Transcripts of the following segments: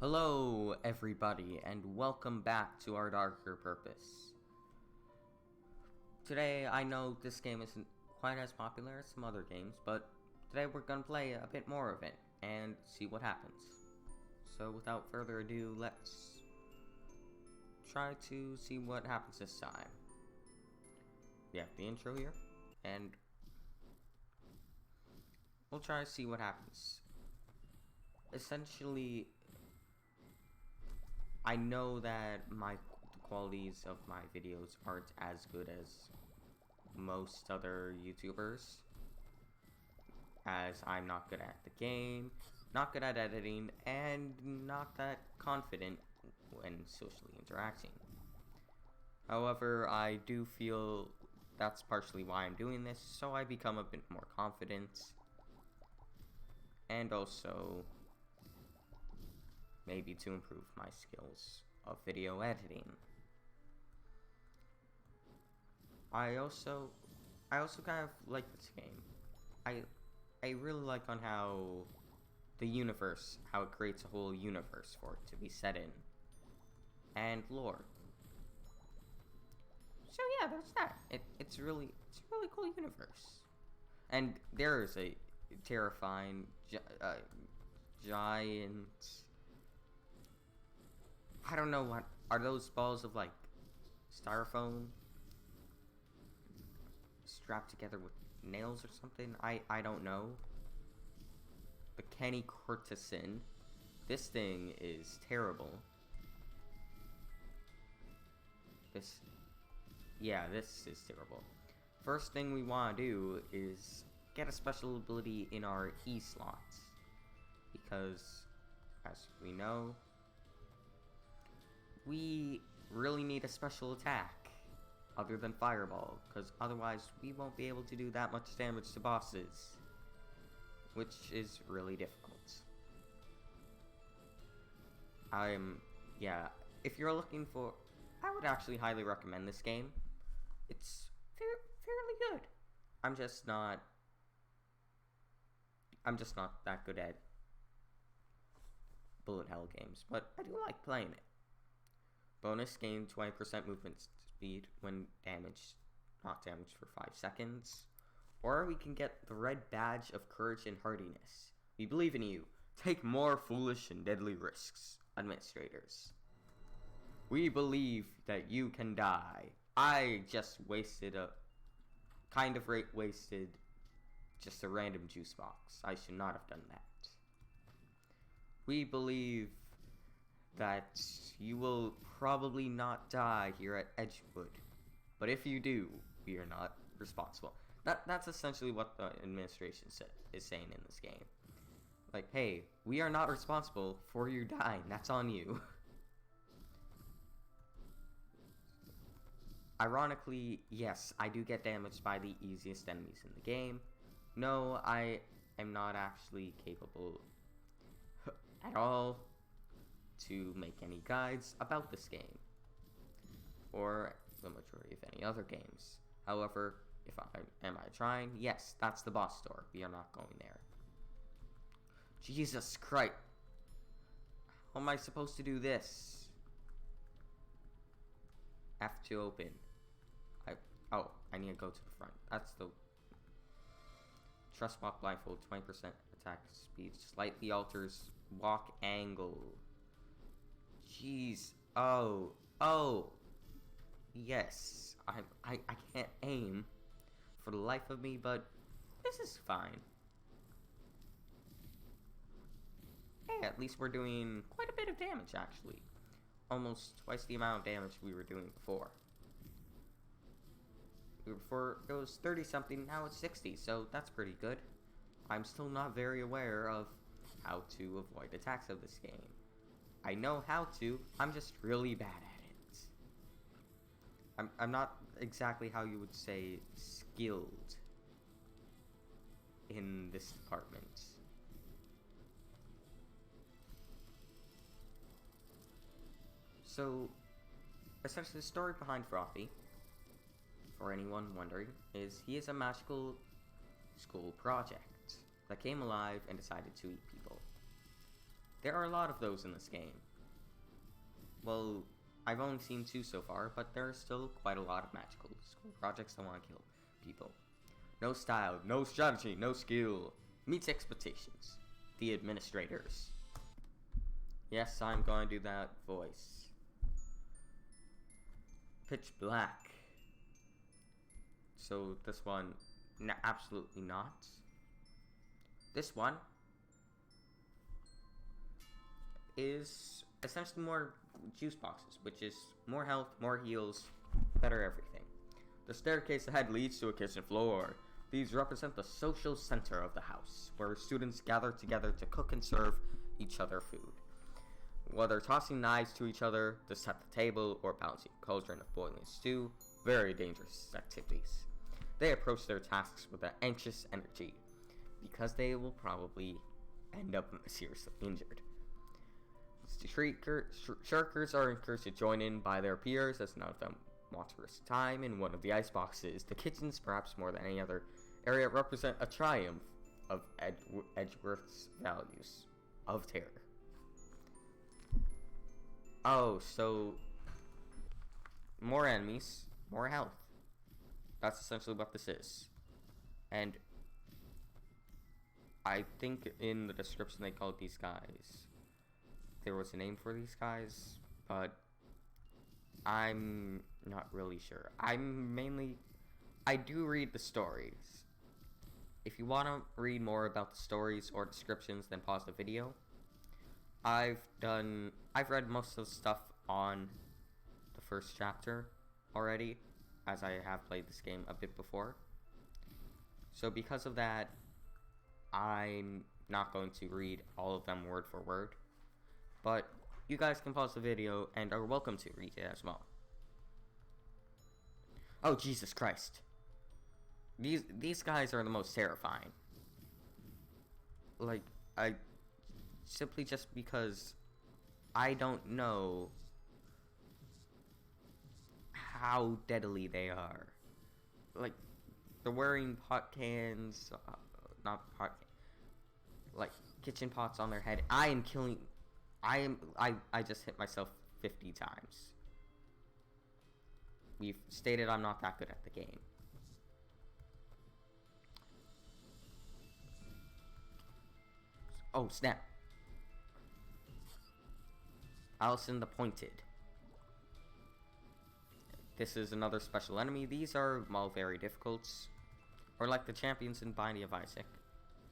Hello, everybody, and welcome back to Our Darker Purpose. Today, I know this game isn't quite as popular as some other games, but today we're gonna play a bit more of it and see what happens. So, without further ado, let's try to see what happens this time. We have the intro here, and we'll try to see what happens. Essentially, I know that the qualities of my videos aren't as good as most other YouTubers, as I'm not good at the game, not good at editing, and not that confident when socially interacting. However, I do feel that's partially why I'm doing this, so I become a bit more confident, and also maybe to improve my skills of video editing. I also kind of like this game. I really like on how the universe, how it creates a whole universe for it to be set in, and lore. So yeah, that's that. It's a really cool universe, and there is a terrifying giant. I don't know what are those balls of like styrofoam strapped together with nails or something. I don't know. The Kenny Curtison. This thing is terrible. This is terrible. First thing we want to do is get a special ability in our E slots, because as we know, we really need a special attack other than Fireball, because otherwise we won't be able to do that much damage to bosses, which is really difficult. If you're looking for, I would actually highly recommend this game. It's fairly good. I'm just not that good at bullet hell games, but I do like playing it. Bonus, gain 20% movement speed when not damaged for 5 seconds. Or we can get the red badge of courage and hardiness. We believe in you. Take more foolish and deadly risks, administrators. We believe that you can die. I just wasted just a random juice box. I should not have done that. We believe that you will probably not die here at Edgewood, but if you do, we are not responsible. That's essentially what the administration is saying in this game. Like, hey, we are not responsible for you dying. That's on you. Ironically, yes, I do get damaged by the easiest enemies in the game. No, I am not actually capable at all to make any guides about this game, or the majority of any other games. However, am I trying? Yes, that's the boss door. We are not going there. Jesus Christ! How am I supposed to do this? F to open. I need to go to the front. That's the Trust Walk Blindfold, 20% attack speed, slightly alters walk angle. Jeez. Oh. Yes. I can't aim for the life of me, but this is fine. Hey, at least we're doing quite a bit of damage, actually. Almost twice the amount of damage we were doing before. Before it was 30 something, now it's 60, so that's pretty good. I'm still not very aware of how to avoid attacks of this game. I know how to, I'm just really bad at it. I'm not exactly how you would say skilled in this department. So, essentially the story behind Frothy, for anyone wondering, is he is a magical school project that came alive and decided to eat people. There are a lot of those in this game. Well, I've only seen 2 so far, but there are still quite a lot of magical school projects that want to kill people. No style, no strategy, no skill. Meets expectations. The administrators. Yes, I'm going to do that voice. Pitch black. So this one, absolutely not. This one is essentially more juice boxes, which is more health, more heals, better everything. The staircase ahead leads to a kitchen floor. These represent the social center of the house, where students gather together to cook and serve each other food. Whether tossing knives to each other to set the table or balancing a cauldron of boiling stew, very dangerous activities. They approach their tasks with an anxious energy, because they will probably end up seriously injured. Shirkers are encouraged to join in by their peers, as none of them want to risk time in one of the ice boxes. The kitchens, perhaps more than any other area, represent a triumph of Edgeworth's values of terror. Oh, so more enemies, more health. That's essentially what this is. And I think in the description they called these guys, there was a name for these guys, but I'm not really sure. I do read the stories. If you want to read more about the stories or descriptions, then pause the video. I've read most of the stuff on the first chapter already, as I have played this game a bit before. So because of that, I'm not going to read all of them word for word. But you guys can pause the video and are welcome to read it as well. Oh, Jesus Christ. These guys are the most terrifying. Like, simply just because I don't know how deadly they are. Like, they're wearing pot cans, like kitchen pots on their head. I just hit myself 50 times. We've stated I'm not that good at the game. Oh, snap. Allison the Pointed. This is another special enemy. These are all very difficult, or like the champions in Binding of Isaac,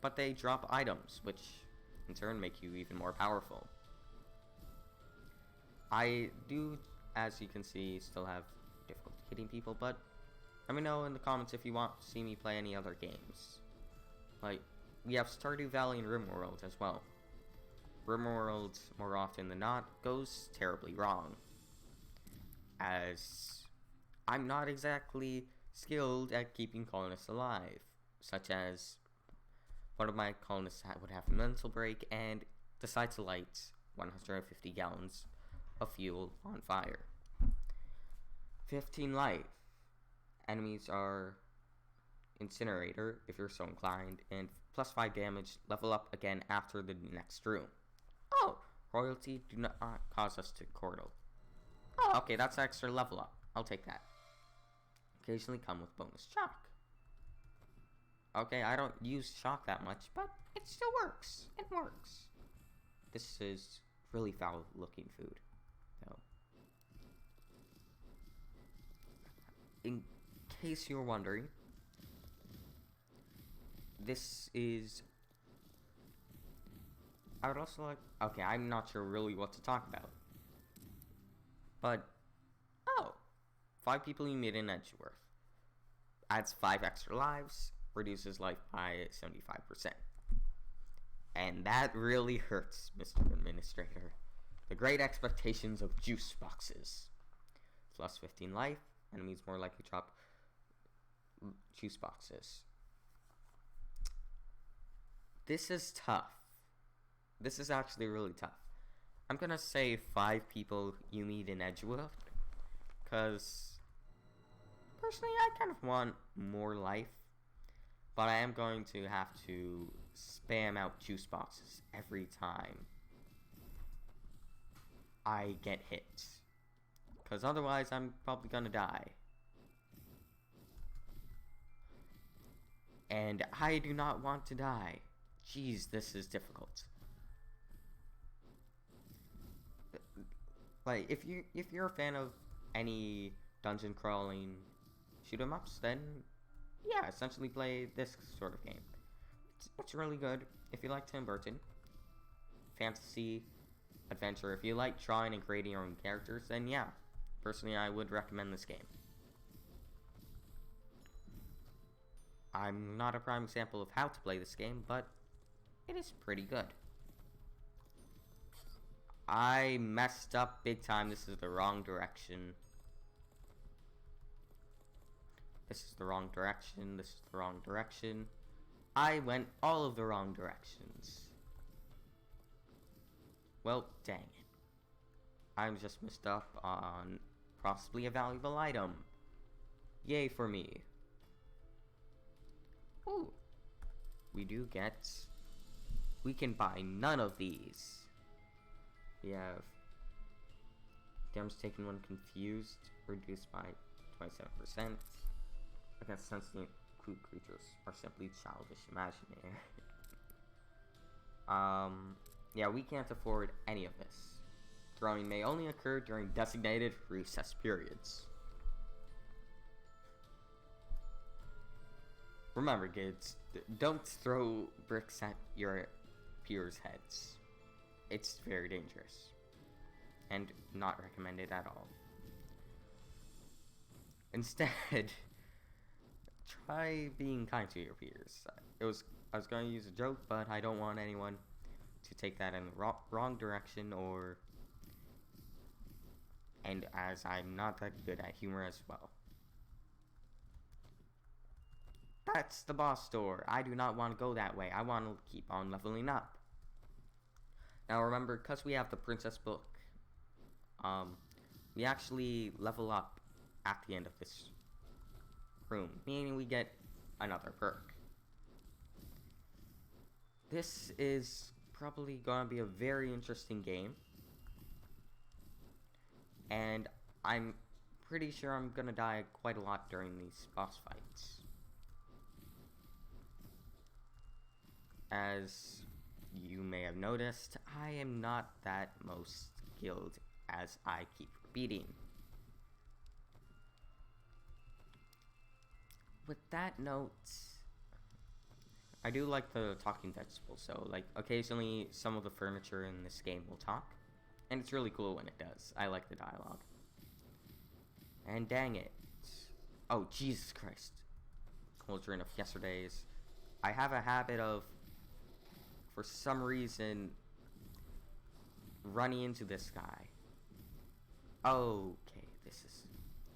but they drop items, which in turn make you even more powerful. I do, as you can see, still have difficulty hitting people, but let me know in the comments if you want to see me play any other games. Like, we have Stardew Valley and RimWorld as well. RimWorld, more often than not, goes terribly wrong, as I'm not exactly skilled at keeping colonists alive, such as one of my colonists would have a mental break and decide to light 150 gallons of fuel on fire. 15 life. Enemies are Incinerator, if you're so inclined, and plus 5 damage. Level up again after the next room. Oh, royalty do not cause us to chordle. Oh, okay, that's extra level up. I'll take that. Occasionally come with bonus shock. Okay, I don't use shock that much, but it still works. It works. This is really foul looking food, though. In case you're wondering, this is... I would also like... Okay, I'm not sure really what to talk about. But... Oh! 5 people you meet in Edgeworth. Adds 5 extra lives. Reduces life by 75%. And that really hurts, Mr. Administrator. The great expectations of juice boxes. Plus 15 life. Enemies more likely to drop juice boxes. This is tough. This is actually really tough. I'm gonna say 5 people you meet in Edgeworth, because personally I kind of want more life, but I am going to have to spam out juice boxes every time I get hit. Because otherwise I'm probably gonna die. And I do not want to die. Jeez, this is difficult. Like, if you're a fan of any dungeon crawling shoot 'em ups, then yeah, essentially play this sort of game. It's really good if you like Tim Burton, fantasy, adventure. If you like drawing and creating your own characters, then yeah, personally I would recommend this game. I'm not a prime example of how to play this game, but it is pretty good. I messed up big time. This is the wrong direction. This is the wrong direction. This is the wrong direction. I went all of the wrong directions. Well, dang it. I'm just messed up on possibly a valuable item. Yay for me. Ooh. We can buy none of these. We have damage taken when confused, reduced by 27%. Against sentient creatures are simply childish imaginary. Yeah, we can't afford any of this. Throwing may only occur during designated recess periods. Remember, kids, don't throw bricks at your peers' heads. It's very dangerous. And not recommended at all. Instead, try being kind to your peers. I was going to use a joke, but I don't want anyone to take that in the wrong direction, and as I'm not that good at humor as well. That's the boss door. I do not want to go that way. I want to keep on leveling up. Now remember, because we have the princess book, we actually level up at the end of this room, meaning we get another perk. This is probably gonna be a very interesting game, and I'm pretty sure I'm gonna die quite a lot during these boss fights. As you may have noticed, I am not that most skilled, as I keep repeating. With that note, I do like the talking vegetables, so like occasionally some of the furniture in this game will talk, and it's really cool when it does. I like the dialogue. And dang it. Oh, Jesus Christ. Children of yesterdays. I have a habit of, for some reason, running into this guy. Okay, this is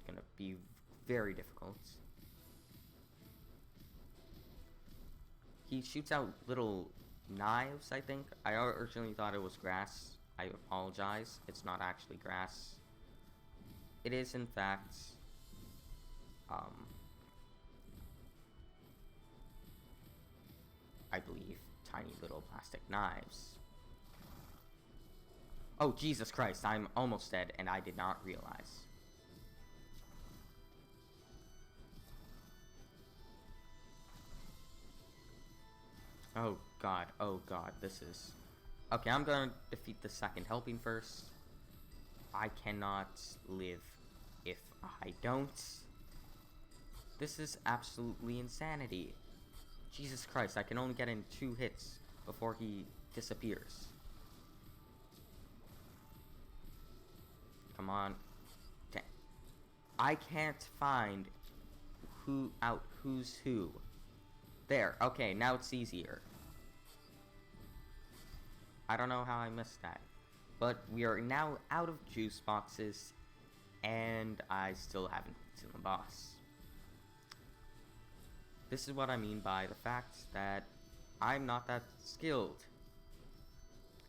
gonna be very difficult. He shoots out little knives, I think. I originally thought it was grass. I apologize. It's not actually grass. It is, in fact, I believe, tiny little plastic knives. Oh, Jesus Christ, I'm almost dead, and I did not realize. Oh god, this is... Okay, I'm gonna defeat the second helping first. I cannot live if I don't. This is absolutely insanity. Jesus Christ, I can only get in 2 hits before he disappears. Come on. Dang. I can't find who's who. There, okay, now it's easier. I don't know how I missed that. But we are now out of juice boxes, and I still haven't seen the boss. This is what I mean by the fact that I'm not that skilled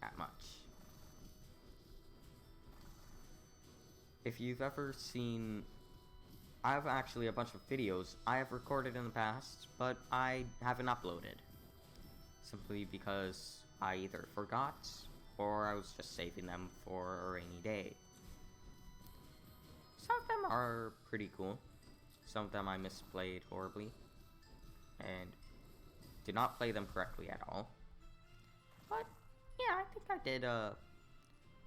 that much. If you've ever seen... I have actually a bunch of videos I have recorded in the past, but I haven't uploaded. Simply because I either forgot, or I was just saving them for a rainy day. Some of them are pretty cool. Some of them I misplayed horribly and did not play them correctly at all. But yeah, I think I did a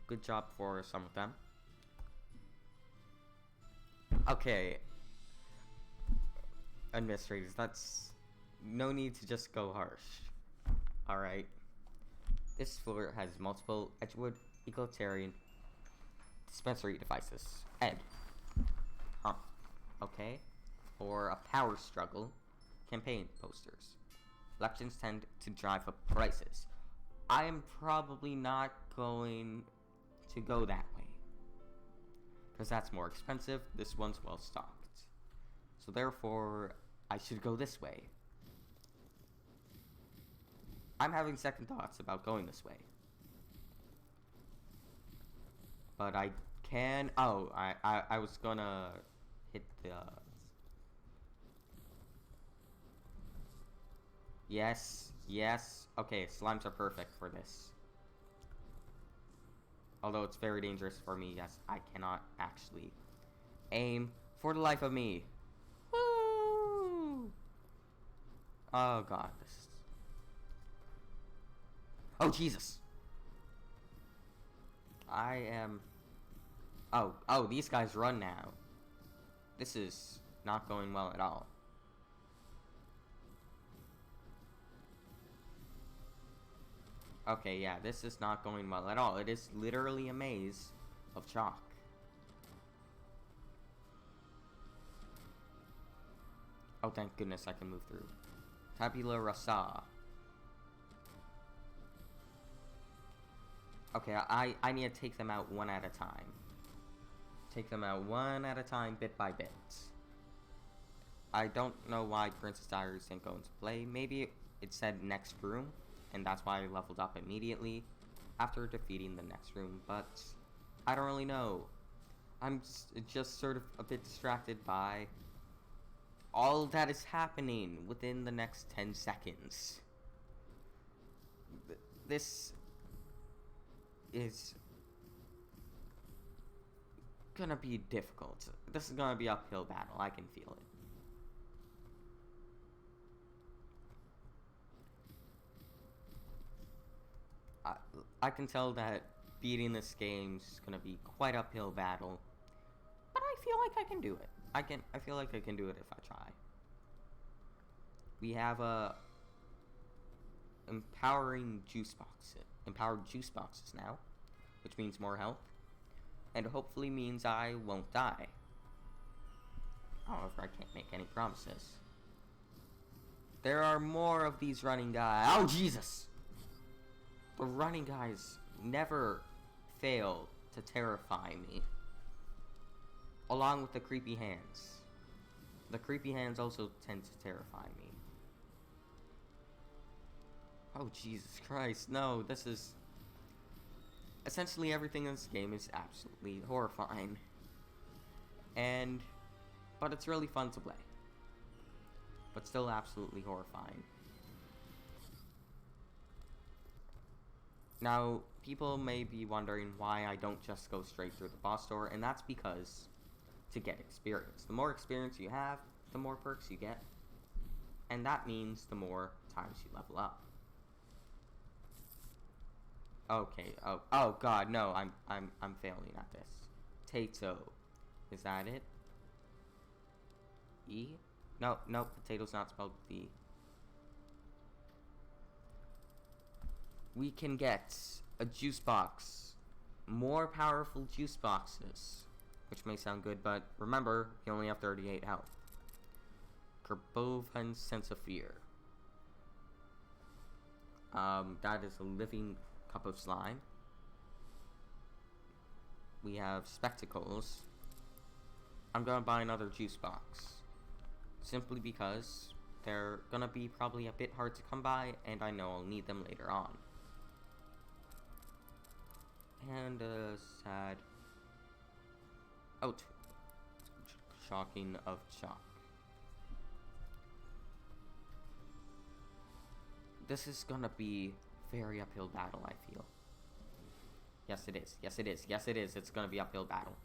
good job for some of them. Okay, administrators, that's no need to just go harsh. Alright. This floor has multiple Edgewood egalitarian dispensary devices. Ed. Huh. Okay. Or a power struggle. Campaign posters. Elections tend to drive up prices. I am probably not going to go that way, because that's more expensive. This one's well stocked. So therefore, I should go this way. I'm having second thoughts about going this way. But I can... Oh, I was gonna hit the... Yes, yes. Okay, slimes are perfect for this. Although it's very dangerous for me, yes, I cannot actually aim for the life of me. Woo! Oh god, this is... Oh, Jesus! I am... Oh, these guys run now. This is not going well at all. Okay, yeah, this is not going well at all. It is literally a maze of chalk. Oh, thank goodness I can move through. Tabula rasa. Okay, I need to take them out one at a time. Take them out one at a time, bit by bit. I don't know why Princess Diaries didn't go into play. Maybe it said next room, and that's why I leveled up immediately after defeating the next room, but I don't really know. I'm just sort of a bit distracted by all that is happening within the next 10 seconds. This is gonna be difficult. This is gonna be an uphill battle. I can feel it. I can tell that beating this game is gonna be quite an uphill battle, but I feel like I can do it. I feel like I can do it if I try. We have empowered juice boxes now, which means more health, and hopefully means I won't die. However, I can't make any promises. There are more of these running guys. Oh, Jesus! The running guys never fail to terrify me. Along with the creepy hands. The creepy hands also tend to terrify me. Oh, Jesus Christ. No, this is... Essentially everything in this game is absolutely horrifying. But it's really fun to play. But still absolutely horrifying. Now, people may be wondering why I don't just go straight through the boss door, and that's because to get experience. The more experience you have, the more perks you get, and that means the more times you level up. Okay. Oh God, no! I'm failing at this. Potato, is that it? E? No, potato's not spelled with E. We can get a juice box. More powerful juice boxes. Which may sound good, but remember, you only have 38 health. Kerbovan Sense of Fear. That is a living cup of slime. We have spectacles. I'm gonna buy another juice box. Simply because they're gonna be probably a bit hard to come by, and I know I'll need them later on. And a sad... Oh, shocking of chalk. This is gonna be very uphill battle, I feel. Yes, it is. Yes, it is. Yes, it is. It's gonna be uphill battle.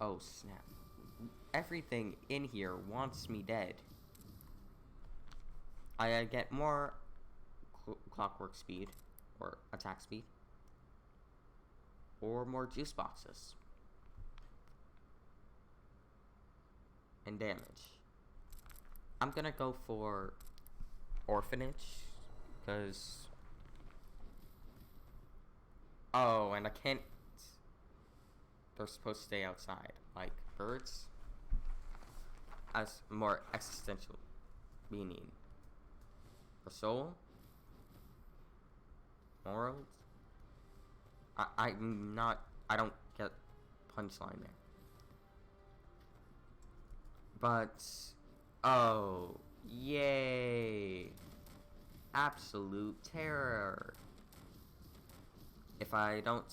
Oh, snap. Everything in here wants me dead. I get more clockwork speed, or attack speed, or more juice boxes. And damage. I'm gonna go for orphanage, because... Oh, and I can't... They're supposed to stay outside, like birds. As more existential meaning. For soul? Morals? I'm not... I don't get punchline there. But... Oh, yay! Absolute terror. If I don't...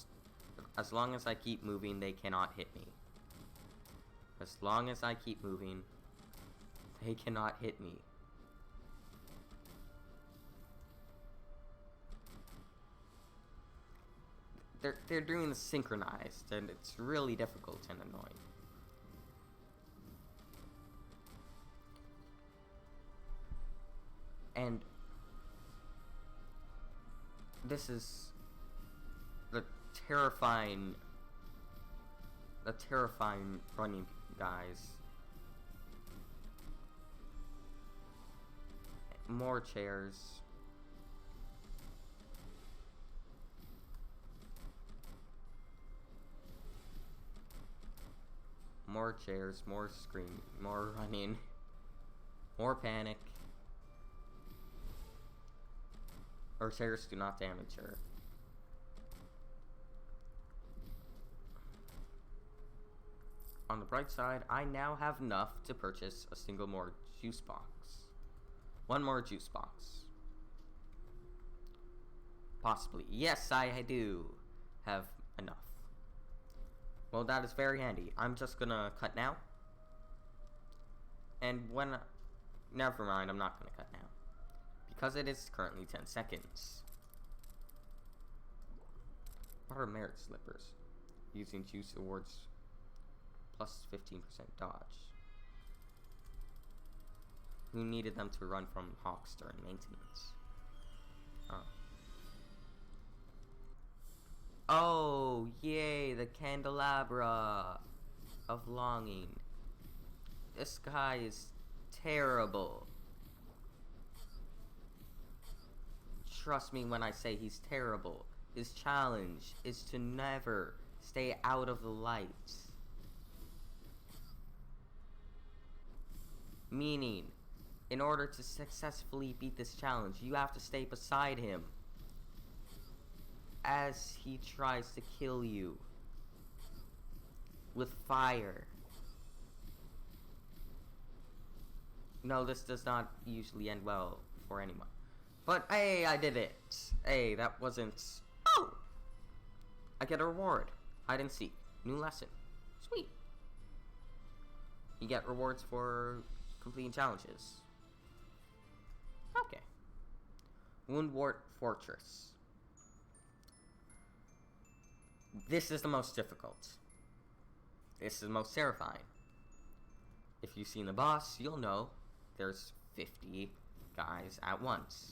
As long as I keep moving, they cannot hit me. As long as I keep moving, they cannot hit me. They're doing this synchronized, and it's really difficult and annoying. And this is the terrifying running guys. More chairs. More chairs, more scream, more running, more panic. Or chairs do not damage her. On the bright side, I now have enough to purchase a single more juice box. One more juice box. Possibly. Yes, I do have enough. Well, that is very handy. I'm just gonna cut now. And when... Never mind, I'm not gonna cut now. Because it is currently 10 seconds. What are merit slippers? Using juice awards plus 15% dodge. Who needed them to run from hawks during maintenance? Oh. Oh, yay, the candelabra of longing. This guy is terrible. Trust me when I say he's terrible. His challenge is to never stay out of the light. Meaning, in order to successfully beat this challenge, you have to stay beside him as he tries to kill you with fire. No, this does not usually end well for anyone. But hey, I did it. Hey, that wasn't... Oh! I get a reward. Hide and seek. New lesson. Sweet. You get rewards for completing challenges. Okay. Woundwort Fortress. This is the most difficult. This is the most terrifying. If you've seen the boss, you'll know there's 50 guys at once.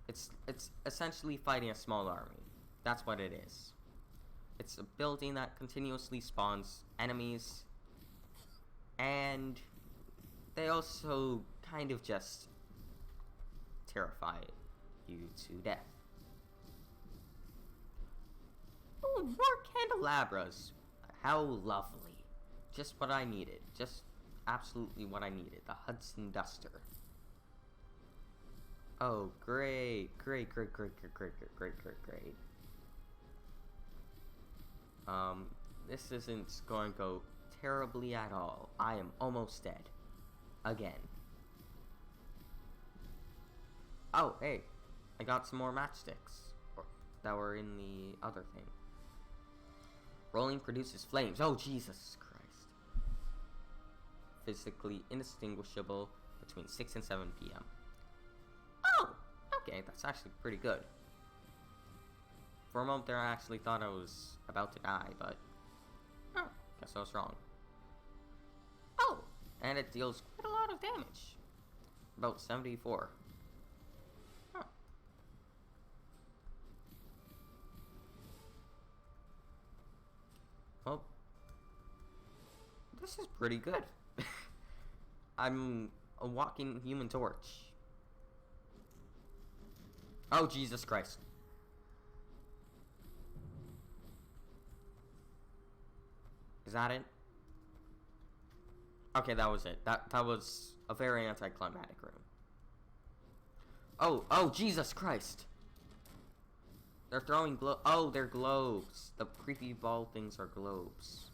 It's essentially fighting a small army. That's what it is. It's a building that continuously spawns enemies, and they also kind of just terrify you to death. Oh, more candelabras. How lovely. Just what I needed. Just absolutely what I needed. The Hudson Duster. Oh, great. Great. This isn't going to go terribly at all. I am almost dead. Again. Oh, hey. I got some more matchsticks. That were in the other thing. Rolling produces flames. Oh, Jesus Christ. Physically indistinguishable between 6 and 7 p.m. Oh, Okay, that's actually pretty good. For a moment there, I actually thought I was about to die, but... Oh, guess I was wrong. Oh! And it deals quite a lot of damage. About 74. Huh. Well, this is pretty good. I'm a walking Human Torch. Oh, Jesus Christ. Is that it? Okay, that was it. That was a very anticlimactic room. Oh, Jesus Christ. They're throwing oh, they're globes. The creepy ball things are globes.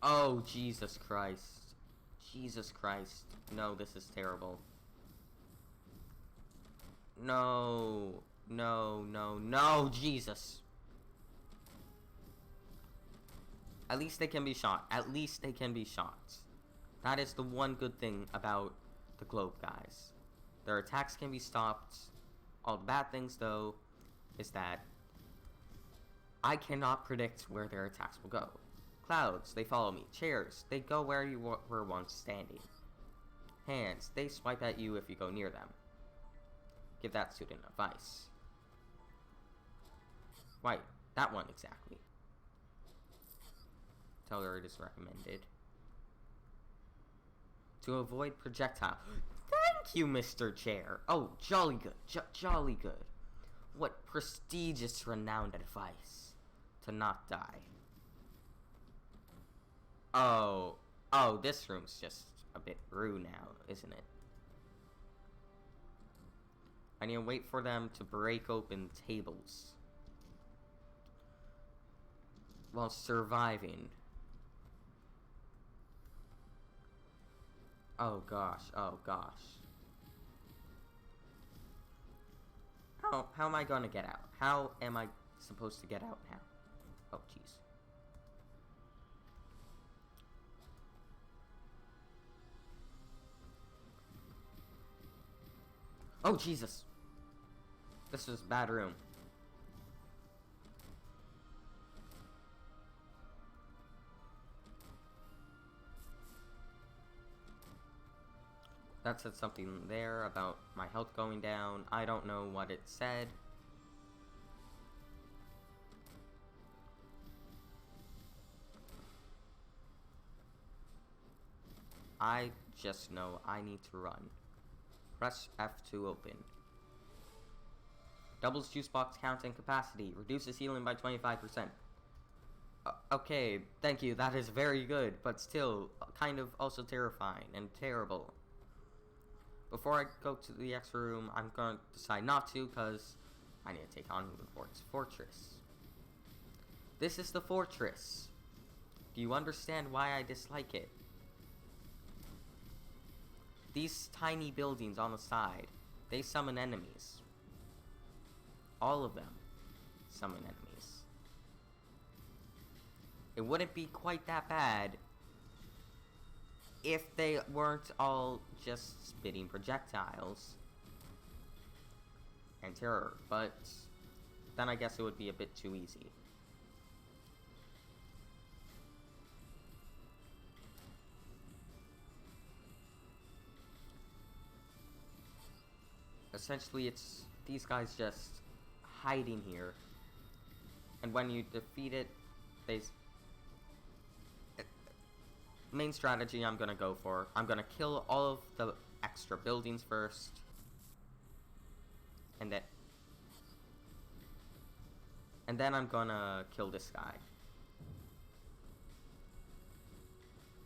Oh, Jesus Christ. Jesus Christ. No, this is terrible. No. No, no, no, Jesus. At least they can be shot. At least they can be shot. That is the one good thing about the globe guys. Their attacks can be stopped. All the bad things, though, is that I cannot predict where their attacks will go. Clouds, they follow me. Chairs, they go where you were once standing. Hands, they swipe at you if you go near them. Give that student advice. Right, that one exactly. Tell her it is recommended. To avoid projectile. Thank you, Mr. Chair. Oh, jolly good. Jolly good. What prestigious, renowned advice. To not die. Oh, this room's just a bit rude now, isn't it? I need to wait for them to break open tables. While surviving. Oh gosh, oh gosh. How am I gonna get out? How am I supposed to get out now? Oh jeez. Oh Jesus. This is a bad room. That said something there about my health going down. I don't know what it said. I just know I need to run. Press F to open. Doubles juice box count and capacity. Reduces healing by 25%. Okay, thank you. That is very good, but still kind of also terrifying and terrible. Before I go to the extra room, I'm going to decide not to because I need to take on the fortress. This is the fortress. Do you understand why I dislike it? These tiny buildings on the side, they summon enemies. All of them summon enemies. It wouldn't be quite that bad if they weren't all just spitting projectiles and terror, but then I guess it would be a bit too easy. Essentially, it's these guys just hiding here, and when you defeat it, they... Main strategy I'm gonna go for. I'm gonna kill all of the extra buildings first, and then I'm gonna kill this guy,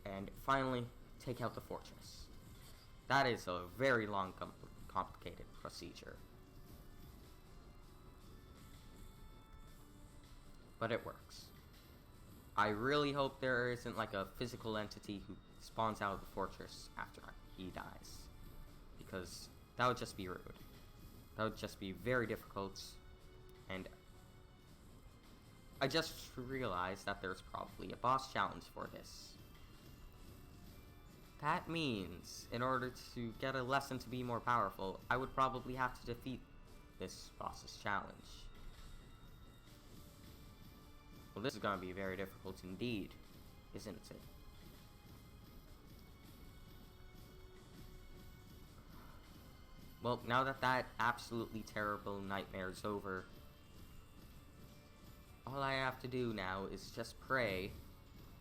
and finally take out the fortress. That is a very long, complicated procedure, but it works. I really hope there isn't like a physical entity who spawns out of the fortress after he dies, because that would just be rude. That would just be very difficult, and I just realized that there's probably a boss challenge for this. That means, in order to get a lesson to be more powerful, I would probably have to defeat this boss's challenge. Well, this is gonna be very difficult indeed, isn't it? Well, now that that absolutely terrible nightmare is over, all I have to do now is just pray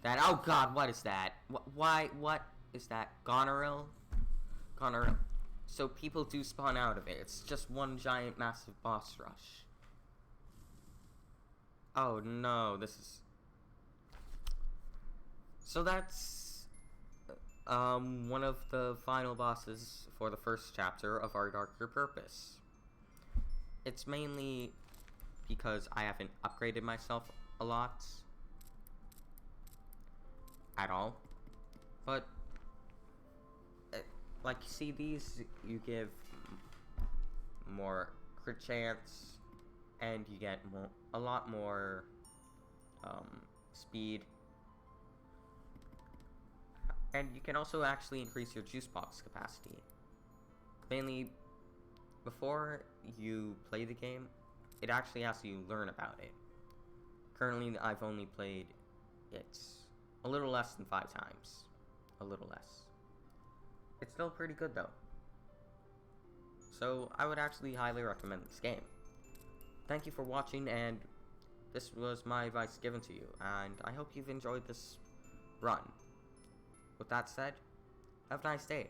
that— oh god, what is that? What is that? Goneril? Goneril. So people do spawn out of it. It's just one giant massive boss rush. Oh no, this is... So that's one of the final bosses for the first chapter of Our Darker Purpose. It's mainly because I haven't upgraded myself a lot at all, but like you see these, you give more crit chance and you get a lot more speed, and you can also actually increase your juice box capacity. Mainly, before you play the game, it actually has you learn about it. Currently, I've only played it a little less than 5 times. A little less. It's still pretty good though. So, I would actually highly recommend this game. Thank you for watching, and this was my advice given to you, and I hope you've enjoyed this run. With that said, have a nice day.